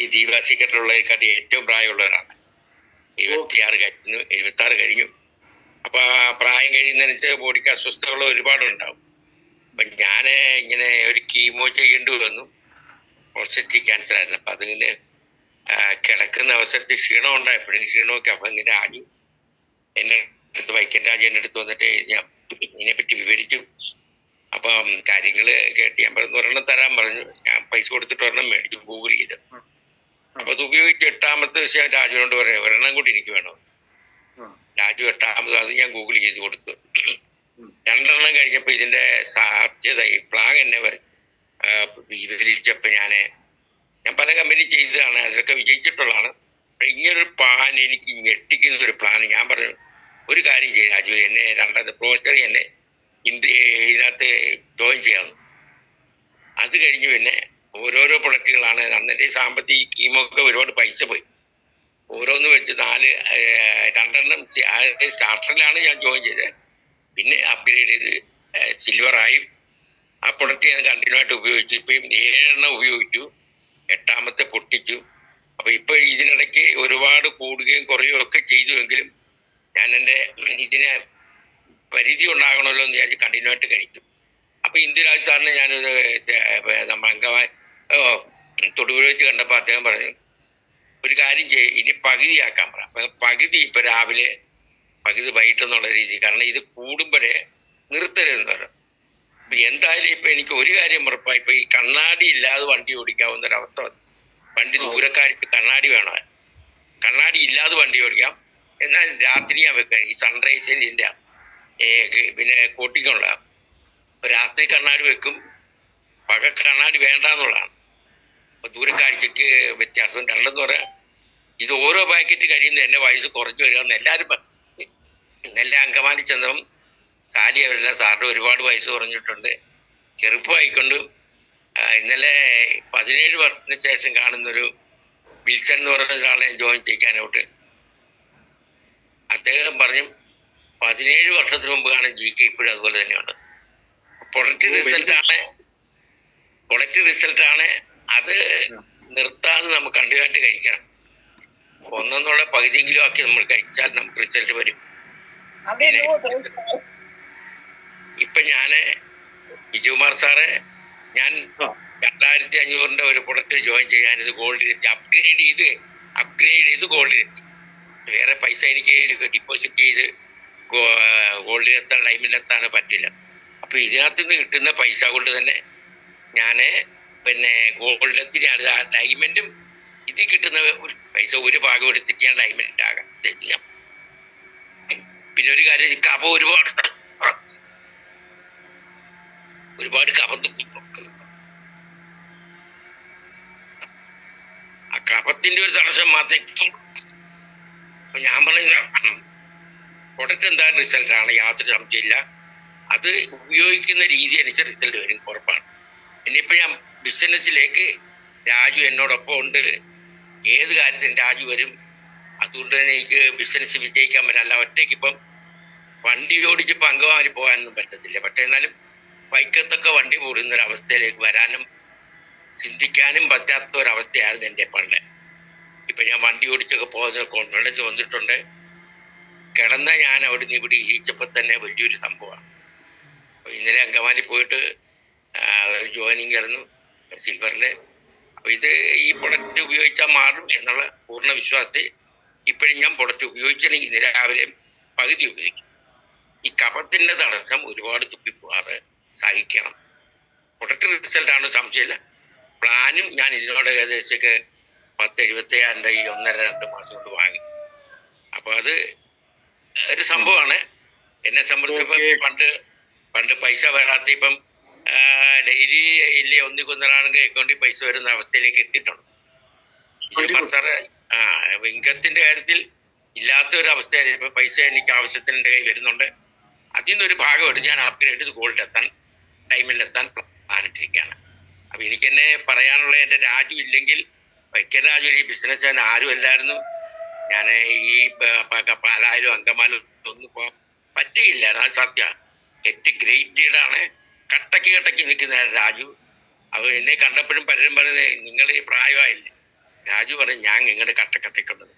ഈ ദീപ സീക്രട്ടിലുള്ളതിനെക്കാട്ടി ഏറ്റവും പ്രായമുള്ളവരാണ്. 76 കഴിഞ്ഞു. അപ്പൊ ആ പ്രായം കഴിയുന്നതനുസരിച്ച് ബോഡിക്ക് അസ്വസ്ഥതകൾ ഒരുപാടുണ്ടാവും. അപ്പൊ ഞാൻ ഇങ്ങനെ ഒരു കീമോ ചെയ്യേണ്ടി വന്നു. പ്രോസ്റ്റേറ്റ് ക്യാൻസർ ആയിരുന്നു. അപ്പൊ അതിങ്ങനെ കിടക്കുന്ന അവസരത്തിൽ ക്ഷീണം ഉണ്ടായപ്പോഴും ക്ഷീണമൊക്കെ അപ്പൊ ഇങ്ങനെ രാജു എന്നെ അടുത്ത് വൈക്കൻ രാജു എന്നെ അടുത്ത് വന്നിട്ട് ഞാൻ ഇതിനെപ്പറ്റി വിവരിച്ചു. അപ്പം കാര്യങ്ങള് കേട്ട് ഞാൻ പറഞ്ഞു ഒരെണ്ണം തരാൻ പറഞ്ഞു. ഞാൻ പൈസ കൊടുത്തിട്ട് ഒരെണ്ണം മേടിച്ചു ഗൂഗിൾ ചെയ്ത്. അപ്പൊ അത് ഉപയോഗിച്ച് 8ാമത്തെ ദിവസം രാജുവിനോട് പറയാം ഒരെണ്ണം കൂടി എനിക്ക് വേണം. രാജു 8ാമത് അത് ഞാൻ ഗൂഗിൾ ചെയ്ത് കൊടുത്തു. 2 കഴിഞ്ഞപ്പോ ഇതിന്റെ സാധ്യത പ്ലാൻ എന്നെ വിവരിച്ചപ്പോ ഞാൻ പല കമ്പനി ചെയ്തതാണ്, അതിലൊക്കെ വിജയിച്ചിട്ടുള്ളതാണ്. ഇങ്ങനൊരു പ്ലാൻ എനിക്ക് ഞെട്ടിക്കുന്ന ഒരു പ്ലാൻ. ഞാൻ പറഞ്ഞു ഒരു കാര്യം ചെയ്യും രാജു, എന്നെ 2ാമത്തെ പ്രൊഫസർ എന്നെ ഇതിനകത്ത് ജോയിൻ ചെയ്യാമെന്ന്. അത് കഴിഞ്ഞ് പിന്നെ ഓരോരോ പ്രൊഡക്റ്റുകളാണ്. അന്നത്തെ സാമ്പത്തിക കീമൊക്കെ ഒരുപാട് പൈസ പോയി. ഓരോന്ന് വെച്ച് 2 സ്റ്റാർട്ടറിലാണ് ഞാൻ ജോയിൻ ചെയ്തത്. പിന്നെ അപ്ഗ്രേഡ് ചെയ്ത് സിൽവറായി ആ പ്രൊഡക്റ്റ് ഞാൻ കണ്ടിന്യൂ ആയിട്ട് ഉപയോഗിച്ചു. ഇപ്പം 7 ഉപയോഗിച്ചു, 8ാമത്തെ പൊട്ടിച്ചു. അപ്പൊ ഇപ്പൊ ഇതിനിടയ്ക്ക് ഒരുപാട് കൂടുകയും കുറയുകയും ഒക്കെ ചെയ്തുവെങ്കിലും ഞാൻ എൻ്റെ ഇതിനെ പരിധി ഉണ്ടാകണമല്ലോ എന്ന് വിചാരിച്ച് കണ്ടിന്യൂ ആയിട്ട് കഴിച്ചു. അപ്പൊ ഇന്ദുരാജ് സാറിനെ ഞാനൊരു നമ്മൾ അംഗമായി തൊടുപുഴ വെച്ച് കണ്ടപ്പോൾ അദ്ദേഹം പറഞ്ഞു ഒരു കാര്യം ഇനി പകുതിയാക്കാൻ പറ. പകുതി ഇപ്പൊ രാവിലെ പകുതി വൈകിട്ടെന്നുള്ള രീതി, കാരണം ഇത് കൂടുമ്പോഴേ നിർത്തരുതെന്ന് പറഞ്ഞു. അപ്പൊ എന്തായാലും ഇപ്പൊ എനിക്ക് ഒരു കാര്യം ഉറപ്പായി, ഇപ്പൊ ഈ കണ്ണാടി ഇല്ലാതെ വണ്ടി ഓടിക്കാവുന്ന ഒരവസ്ഥ വന്നു. വണ്ടി ദൂരക്കാർക്ക് കണ്ണാടി വേണം, കണ്ണാടി ഇല്ലാതെ വണ്ടി ഓടിക്കാം. എന്നാൽ രാത്രി ഞാൻ വെക്കാം ഈ സൺറൈസിൻ്റെ പിന്നെ കോട്ടിങ്ങുള്ള രാത്രി കണ്ണാടി വെക്കും, പകൽ കണ്ണാടി വേണ്ടെന്നുള്ളതാണ്. അപ്പൊ ദൂരക്കാഴ്ചക്ക് വ്യത്യാസം. 2 പറയാം, ഇത് ഓരോ പാക്കറ്റ് കഴിയുന്ന എൻ്റെ വയസ്സ് കുറഞ്ഞു വരികയെന്ന് എല്ലാവരും പറഞ്ഞു. ഇന്നെല്ലാം അങ്കമാലി ചെന്നതും സാലി അവരെല്ലാം സാറിന് ഒരുപാട് വയസ്സ് കുറഞ്ഞിട്ടുണ്ട്, ചെറുപ്പമായിക്കൊണ്ട്. ഇന്നലെ 17 വർഷത്തിന് ശേഷം കാണുന്നൊരു വിൽസൺ എന്ന് പറയുന്ന ഒരാളെ ജോയിൻ ചെയ്യിക്കാനോട്ട് അദ്ദേഹം പറഞ്ഞു 17 വർഷത്തിന് മുമ്പ് കാണാൻ GK ഇപ്പോഴും അതുപോലെ തന്നെയുണ്ട്. പ്രൊഡക്റ്റ് റിസൾട്ടാണ്. അത് നിർത്താതെ നമുക്ക് കണ്ടുകാട്ട് കഴിക്കണം. ഒന്നുള്ള പകുതിയെങ്കിലും ആക്കി നമ്മൾ കഴിച്ചാൽ നമുക്ക് റിസൾട്ട് വരും. ഇപ്പൊ ഞാന് വിജയകുമാർ സാറ് ഞാൻ 2500 ഒരു പ്രൊഡക്റ്റ് ജോയിൻ ചെയ്യാൻ ഇത് ഗോൾഡിലെത്തി, അപ്ഗ്രേഡ് ചെയ്ത് ഗോൾഡിലെത്തി. വേറെ പൈസ എനിക്ക് ഡിപ്പോസിറ്റ് ചെയ്ത് ഗോൾഡിലെത്താൻ ടൈമിലെത്താൻ പറ്റില്ല. അപ്പൊ ഇതിനകത്ത് നിന്ന് കിട്ടുന്ന പൈസ കൊണ്ട് തന്നെ ഞാന് പിന്നെ ഗോൾഡിലെത്തി. ആ ഡയമണ്ടും ഇതിൽ കിട്ടുന്ന പൈസ ഒരു ഭാഗം എടുത്തിട്ട് ഞാൻ ഡയമണ്ട് ആകാം. പിന്നെ ഒരു കാര്യം, കഫം ഒരുപാട് കഫം ആ കഫത്തിന്റെ ഒരു തടസ്സം മാത്രമേ. അപ്പൊ ഞാൻ പറയുന്ന പ്രൊഡക്റ്റ് എന്തായാലും റിസൾട്ടാണ്, യാതൊരു സംശയമില്ല. അത് ഉപയോഗിക്കുന്ന രീതി അനുസരിച്ച് റിസൾട്ട് വരും, ഉറപ്പാണ്. ഇനിയിപ്പോൾ ഞാൻ ബിസിനസ്സിലേക്ക് രാജു എന്നോടൊപ്പം ഉണ്ട്. ഏത് കാര്യത്തിനും രാജു വരും. അതുകൊണ്ട് തന്നെ എനിക്ക് ബിസിനസ് വിജയിക്കാൻ പറ്റില്ല. ഒറ്റയ്ക്ക് ഇപ്പം വണ്ടി ഓടിച്ചിപ്പോൾ അങ്കമാലി പോകാനൊന്നും പറ്റത്തില്ല. പക്ഷെ എന്നാലും വൈക്കത്തൊക്കെ വണ്ടി ഓടുന്നൊരവസ്ഥയിലേക്ക് വരാനും ചിന്തിക്കാനും പറ്റാത്ത ഒരവസ്ഥയായിരുന്നു എൻ്റെ പണ്ട്. ഇപ്പം ഞാൻ വണ്ടി ഓടിച്ചൊക്കെ പോകുന്ന കോൺഫിഡൻസ് വന്നിട്ടുണ്ട്. കിടന്ന ഞാൻ അവിടെ നിന്ന് ഇവിടെ ഇരിച്ചപ്പോൾ തന്നെ വലിയൊരു സംഭവമാണ്. അപ്പോൾ ഇന്നലെ അങ്കമാലി പോയിട്ട് ഒരു ജോയിനിങ് ആയിരുന്നു സിൽവറിൽ. അപ്പോൾ ഇത് ഈ പ്രൊഡക്റ്റ് ഉപയോഗിച്ചാൽ മാറും എന്നുള്ള പൂർണ്ണ വിശ്വാസത്തിൽ ഇപ്പോഴും ഞാൻ പ്രൊഡക്റ്റ് ഉപയോഗിച്ചില്ലെങ്കിൽ ഇന്ന് രാവിലെ പകുതി ഉപയോഗിക്കും. ഈ കഫത്തിൻ്റെ തടസ്സം ഒരുപാട് തുപ്പിപ്പോകാതെ സഹിക്കണം. പ്രൊഡക്റ്റ് റിസൾട്ടാണ് സംശയമില്ല. പ്ലാനും ഞാൻ ഇതിനോട് ഏകദേശം 10,75,000 ഈ 1.5-2 മാസം കൊണ്ട് വാങ്ങി. അപ്പോൾ അത് ഒരു സംഭവമാണ്. എന്നെ സംബന്ധിച്ചപ്പോൾ പണ്ട് പൈസ വരാത്ത ഇപ്പം ഡെയിലി ഇല്ലേ ഒന്നിക്കൊന്നാണെങ്കിൽ അക്കൗണ്ടിൽ പൈസ വരുന്ന അവസ്ഥയിലേക്ക് എത്തിയിട്ടുണ്ട്. സാറ് ഇൻകത്തിന്റെ കാര്യത്തിൽ ഇല്ലാത്ത ഒരു അവസ്ഥയാണ്. ഇപ്പൊ പൈസ എനിക്ക് ആവശ്യത്തിന് എൻ്റെ കയ്യിൽ വരുന്നുണ്ട്. അതിൽ നിന്നൊരു ഭാഗമായിട്ട് ഞാൻ അപ്ഗ്രേഡ് ചെയ്ത് ഗോൾഡിലെത്താൻ ടൈമിലെത്താൻ പ്ലാനിട്ടിരിക്കുകയാണ്. അപ്പൊ എനിക്ക് എന്നെ പറയാനുള്ള എൻ്റെ രാജു ഇല്ലെങ്കിൽ വൈക്കം രാജു ഈ ബിസിനസ് തന്നെ ആരും അല്ലായിരുന്നു. ഞാൻ ഈ പാലായാലും അങ്കമാലും ഒന്നും പോകാൻ പറ്റുകയില്ല. അത് സത്യ ഏറ്റവും ഗ്രേറ്റ് ലീഡാണ്. കട്ടയ്ക്ക് നിൽക്കുന്ന രാജു. അത് എന്നെ കണ്ടപ്പോഴും പലരും പറയുന്നത് നിങ്ങൾ ഈ പ്രായമായില്ലേ, രാജു പറഞ്ഞു ഞാൻ നിങ്ങളുടെ കട്ടക്കത്തേക്കുള്ളത്